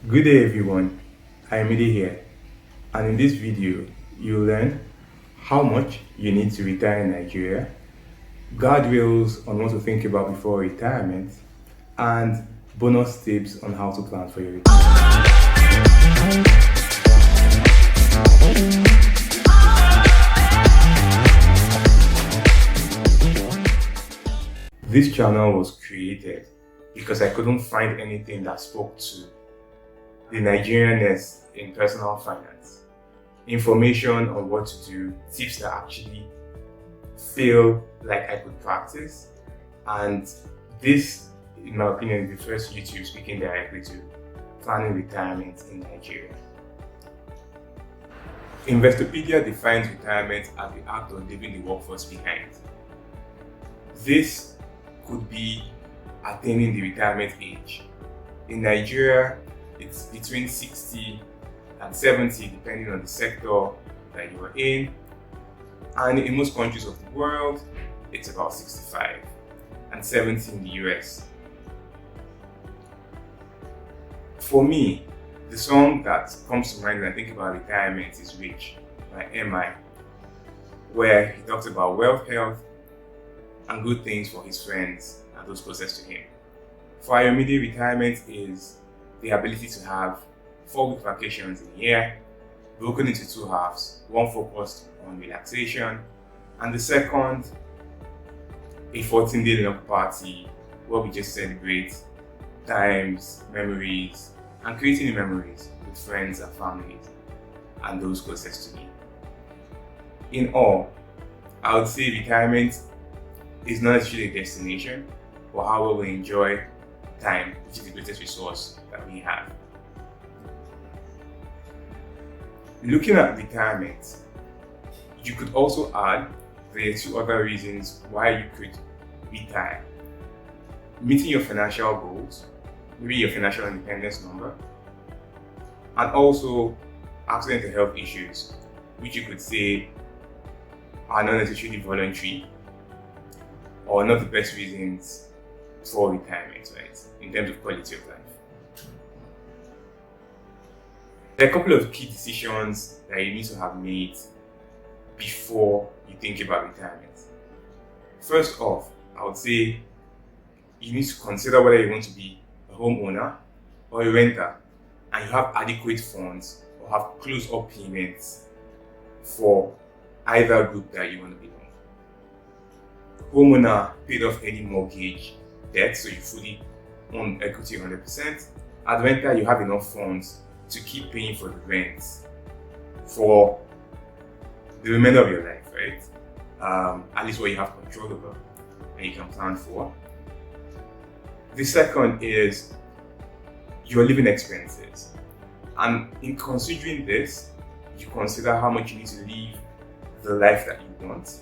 Good day everyone, I am Midi here, and in this video you'll learn how much you need to retire in Nigeria, guardrails on what to think about before retirement, and bonus tips on how to plan for your retirement. This channel was created because I couldn't find anything that spoke to the Nigerianness in personal finance. Information on what to do, tips that actually feel like I could practice, and this, in my opinion, is the first YouTube speaking directly to planning retirement in Nigeria. Investopedia defines retirement as the act of leaving the workforce behind. This could be attaining the retirement age. In Nigeria, it's between 60 and 70 depending on the sector that you are in, and in most countries of the world it's about 65 and 70 in the US. For me, the song that comes to mind when I think about retirement is Rich by MI, where he talks about wealth, health, and good things for his friends and those closest to him. For Ayomide, retirement is the ability to have 4-week vacations in a year, broken into 2 halves, one focused on relaxation, and the second, a 14-day dinner party where we just celebrate times, memories, and creating new memories with friends and families and those closest to me. In all, I would say retirement is not necessarily a destination, but how well we enjoy time, which is the greatest resource that we have. Looking at retirement, you could also add there are 2 other reasons why you could retire. Meeting your financial goals, maybe your financial independence number, and also accident and health issues, which you could say are not necessarily voluntary or not the best reasons for retirement, right, in terms of quality of life. There are a couple of key decisions that you need to have made before you think about retirement. First off, I would say you need to consider whether you want to be a homeowner or a renter, and you have adequate funds or have close-up payments for either group that you want to belong. Homeowner paid off any mortgage debt, so you fully own equity 100%. As renter, you have enough funds to keep paying for the rent for the remainder of your life, right? At least what you have control over and you can plan for. The second is your living expenses. And in considering this, you consider how much you need to live the life that you want.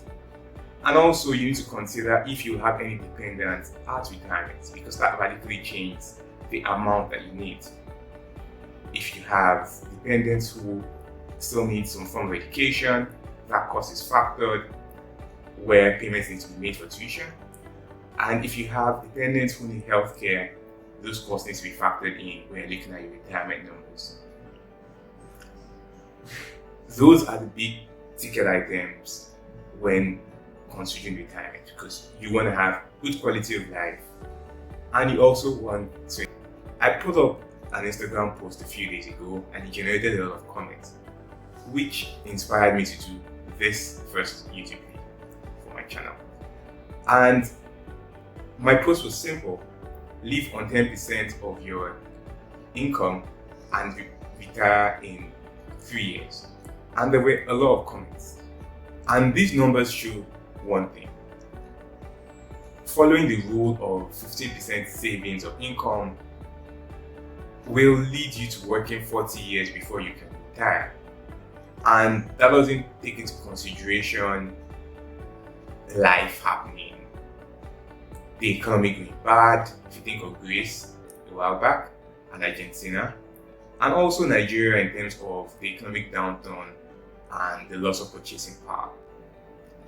And also you need to consider if you have any dependents at retirement, because that radically changes the amount that you need. If you have dependents who still need some form of education, that cost is factored where payments need to be made for tuition. And if you have dependents who need healthcare, those costs need to be factored in when you're looking at your retirement numbers. Those are the big ticket items when considering retirement, because you want to have good quality of life and you also want to. I put up an Instagram post a few days ago and it generated a lot of comments, which inspired me to do this first YouTube video for my channel. And my post was simple: live on 10% of your income and retire in 3 years. And there were a lot of comments, and these numbers show one thing: following the rule of 15% savings of income will lead you to working 40 years before you can retire. And that doesn't take into consideration life happening, the economy going bad. If you think of Greece a while back and Argentina, and also Nigeria in terms of the economic downturn and the loss of purchasing power.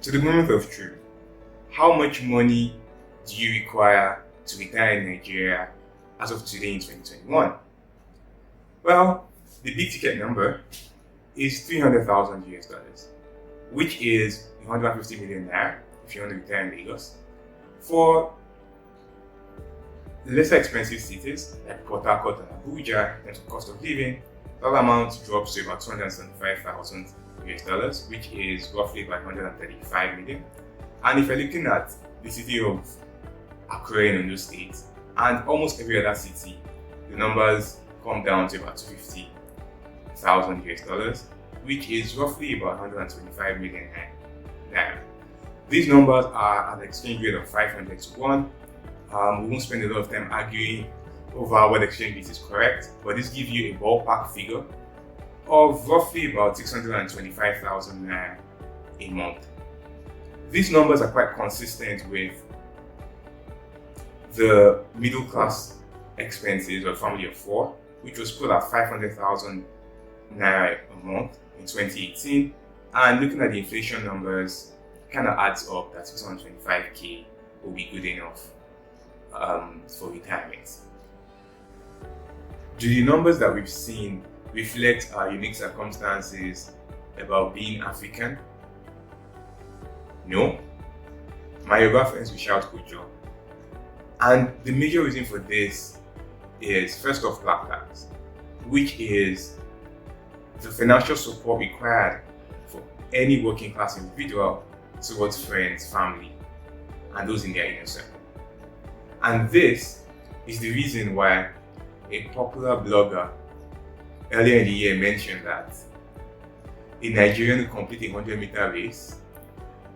To the moment of truth, how much money do you require to retire in Nigeria as of today in 2021? Well, the big ticket number is 300,000 US dollars, which is 150 million naira if you want to retire in Lagos. For lesser expensive cities like Port Harcourt and Abuja, in terms of cost of living, that amount drops to about 275,000 US dollars, which is roughly about 135 million. And if you're looking at the city of Accra in Ondo State and almost every other city, the numbers come down to about 250,000 US dollars, which is roughly about 125 million naira. These numbers are at an exchange rate of 500 to 1. We won't spend a lot of time arguing over what exchange rate is correct, but this gives you a ballpark figure of roughly about 625,000 naira a month. These numbers are quite consistent with the middle class expenses of a family of 4, which was put at 500,000 naira a month in 2018. And looking at the inflation numbers, it kind of adds up that 625k will be good enough for retirement. Do the numbers that we've seen reflect our unique circumstances about being African? No. My Yoruba friends will shout Kojo. And the major reason for this is, first off, black tax, which is the financial support required for any working class individual towards friends, family, and those in their inner circle. And this is the reason why a popular blogger earlier in the year mentioned that a Nigerian who completed a 100-meter race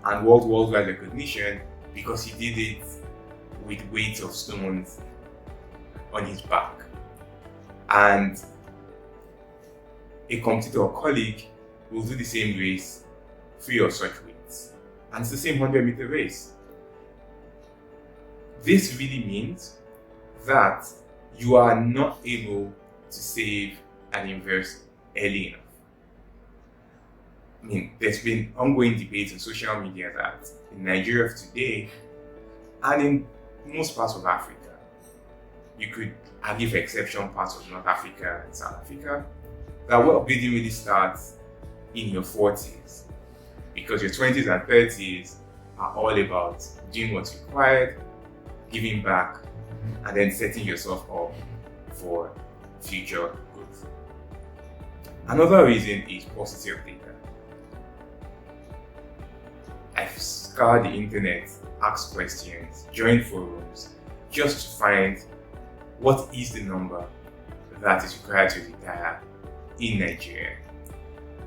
and worldwide recognition because he did it with weights of stones on his back. And a competitor or colleague will do the same race free of such weights. And it's the same 100-meter race. This really means that you are not able to save and invest early enough. I mean, there's been ongoing debates on social media that in Nigeria of today and in most parts of Africa, you could argue for exception parts of North Africa and South Africa, that wealth building really starts in your 40s, because your 20s and 30s are all about doing what's required, giving back, and then setting yourself up for future growth. Another reason is paucity of data. I've scoured the internet, asked questions, joined forums, just to find what is the number that is required to retire in Nigeria.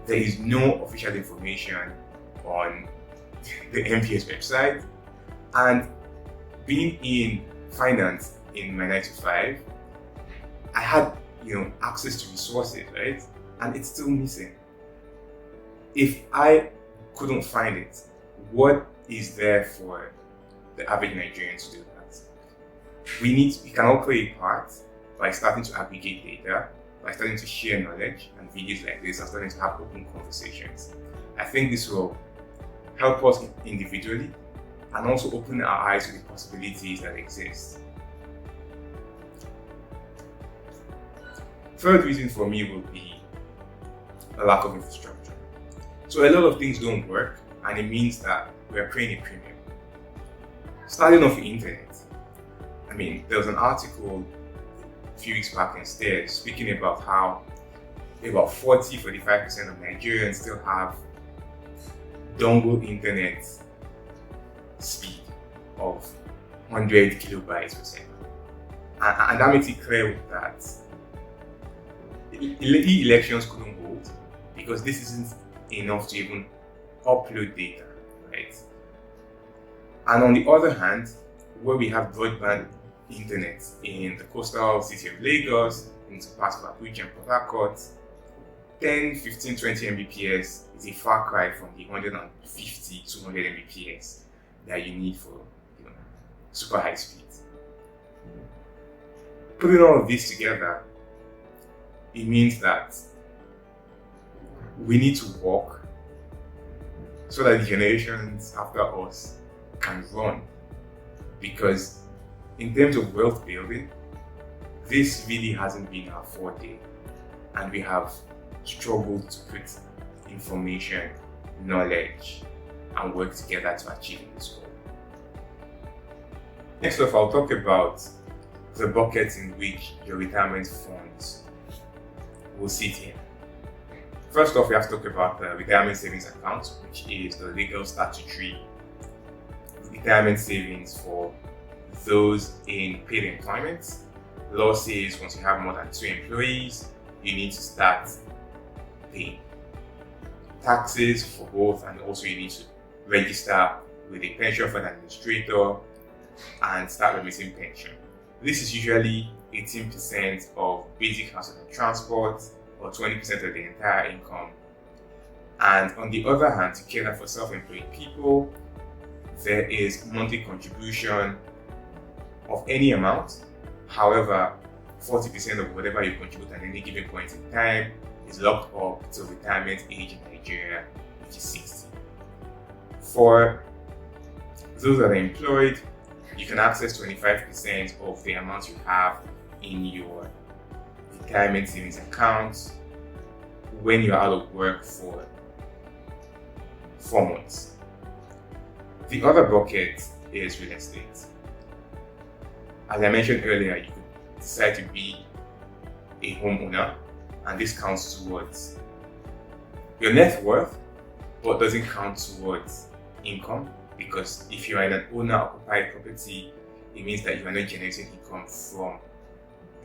There is no official information on the MPS website, and being in finance in my 9 to 5, I had access to resources, right? And it's still missing. If I couldn't find it, what is there for the average Nigerian to do that? We can all play a part by starting to aggregate data, by starting to share knowledge and videos like this, and starting to have open conversations. I think this will help us individually and also open our eyes to the possibilities that exist. Third reason for me would be a lack of infrastructure. So a lot of things don't work, and it means that we're paying a premium. Starting off the internet, there was an article a few weeks back instead speaking about how about 40-45% of Nigerians still have dongle internet speed of 100 kilobytes per second. And that makes it clear that elections couldn't hold because this isn't enough to even upload data, right? And on the other hand, where we have broadband internet in the coastal city of Lagos, into parts of Abuja and Port Harcourt, 10, 15, 20 Mbps is a far cry from the 150, 200 Mbps that you need for super high speed. Putting all of this together, it means that we need to work so that the generations after us can run. Because in terms of wealth building, this really hasn't been our forte. and we have struggled to put information, knowledge, and work together to achieve this goal. Next off, I'll talk about the buckets in which your retirement funds will sit in. First off, we have to talk about the retirement savings account, which is the legal statutory retirement savings for those in paid employment. The law says once you have more than 2 employees, you need to start paying taxes for both, and also you need to register with a pension fund administrator and start remitting pension. This is usually 18% of basic household and transport, or 20% of the entire income. And on the other hand, together for self-employed people, there is monthly contribution of any amount. However, 40% of whatever you contribute at any given point in time is locked up to retirement age in Nigeria, which is 60. For those that are employed, you can access 25% of the amount you have in your retirement savings account when you're out of work for 4 months. The other bucket is real estate. As I mentioned earlier, you could decide to be a homeowner, and this counts towards your net worth, but doesn't count towards income, because if you are in an owner-occupied property, it means that you are not generating income from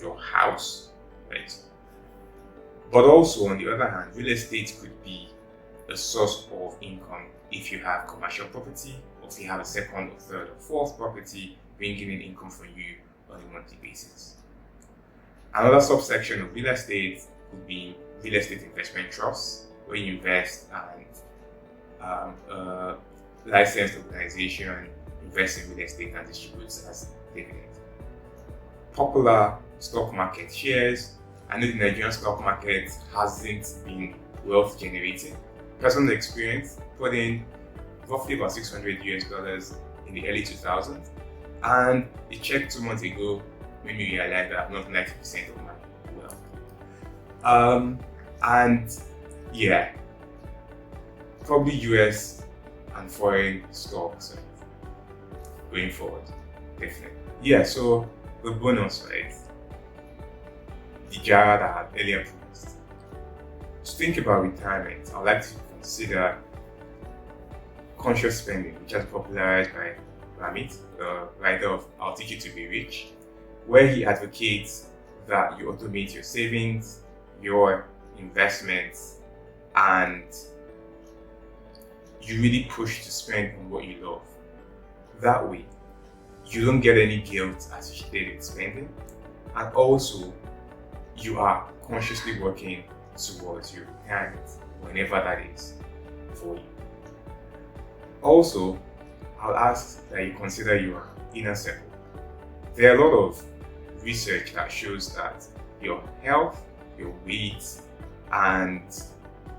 your house, right? But also, on the other hand, real estate could be a source of income if you have commercial property, or if you have a second or third or fourth property bringing in income for you on a monthly basis. Another subsection of real estate would be real estate investment trusts, where you invest and a licensed organization invests in real estate and distributes as dividend. Popular stock market shares. I know the Nigerian stock market hasn't been wealth generating. Personal experience, put in roughly about $600 in the early 2000s, and a check 2 months ago made me realize that I've not 90% of my wealth. And yeah, probably US and foreign stocks going forward, definitely. Yeah, so the bonus, right? The jar that I had earlier promised. To think about retirement, I'd like to consider conscious spending, which is popularized by Ramit, the writer of I'll Teach You to Be Rich, where he advocates that you automate your savings, your investments, and you really push to spend on what you love. That way, you don't get any guilt associated with spending, and also you are consciously working towards your retirement, whenever that is for you. Also, I'll ask that you consider your inner circle. There are a lot of research that shows that your health, your weight, and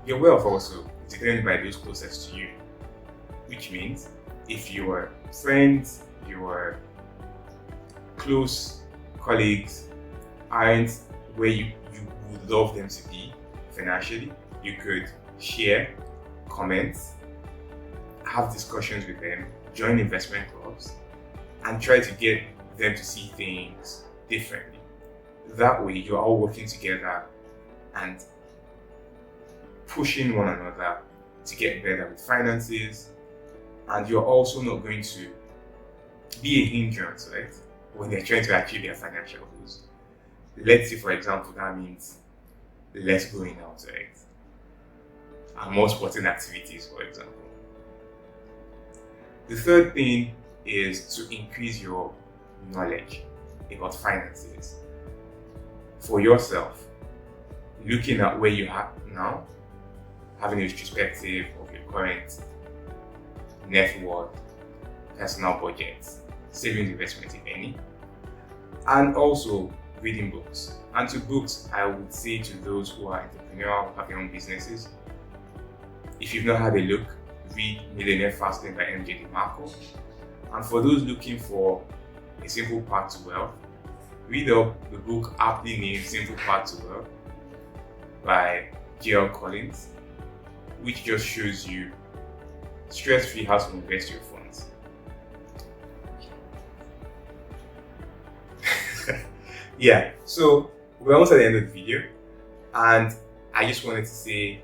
your wealth also is determined by those closest to you. Which means if your friends, your close colleagues aren't where you would love them to be financially, you could share, comment, have discussions with them, join investment clubs, and try to get them to see things differently. That way, you're all working together and pushing one another to get better with finances, and you're also not going to be a hindrance, right, when they're trying to achieve their financial goals. Let's say, for example, that means less going out, right, and more sporting activities, for example. The third thing is to increase your knowledge about finances for yourself, looking at where you are now, having a retrospective of your current net worth, personal budgets, savings, investment, if any, and also reading books. And to books, I would say to those who are entrepreneurial, have their own businesses, if you've not had a look, read Millionaire, Fastlane by M.J. DeMarco. And for those looking for a simple path to wealth, read up the book aptly named Simple Path to Wealth. by J.L Collins, which just shows you stress-free how to invest your funds. Yeah, so we're almost at the end of the video, and I just wanted to say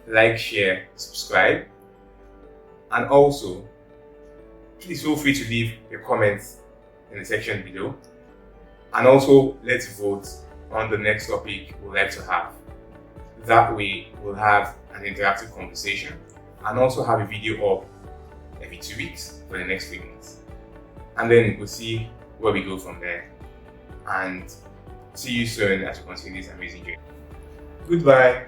like, share, subscribe, and also please feel free to leave your comments in the section below, and also let's vote on the next topic we'd like to have. That way we'll have an interactive conversation and also have a video up every 2 weeks for the next 3 months, and then we'll see where we go from there. And see you soon as we continue this amazing journey. Goodbye.